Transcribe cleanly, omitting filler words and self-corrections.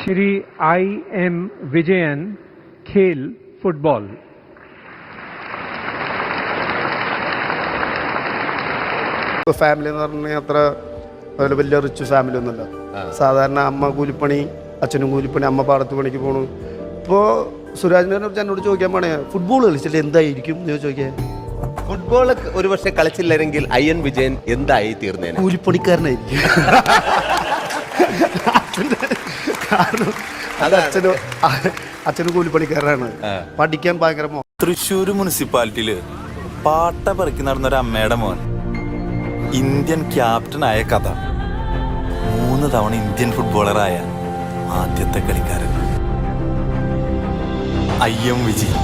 Shri I.M. Vijayan, Khel, Football. Family എന്ന് പറഞ്ഞാൽ അത്ര വലിയ റിച്ച് ഫാമിലി ഒന്നുമല്ല. സാധാരണ അമ്മ കൂലിപ്പണി, അച്ഛനും കൂലിപ്പണി, അമ്മ പാടത്ത് പണിക്ക് പോണു. ഇപ്പോൾ സുരാജിനെ കുറിച്ച് എന്നോട് ചോദിക്കാൻ പോണേ, ഫുട്ബോൾ കളിച്ചില്ല എന്തായിരിക്കും എന്ന് ചോദിക്കാൻ. ഫുട്ബോൾ ഒരു പക്ഷെ കളിച്ചില്ലെങ്കിൽ I.M. വിജയൻ എന്തായി തീർന്നേനെ? കൂലിപ്പണിക്കാരനായിരിക്കും. അച്ഛനും കൂലിപ്പണിക്കാരനാണ്. പഠിക്കാൻ ഭയങ്കര തൃശ്ശൂർ മുനിസിപ്പാലിറ്റിയില് പാട്ട പെറുക്കി നടന്നൊരു അമ്മയുടെ മോൻ ഇന്ത്യൻ ക്യാപ്റ്റനായ കഥ. 3 തവണ ഇന്ത്യൻ ഫുട്ബോളറായ ആദ്യത്തെ കളിക്കാരൻ I.M. വിജയൻ.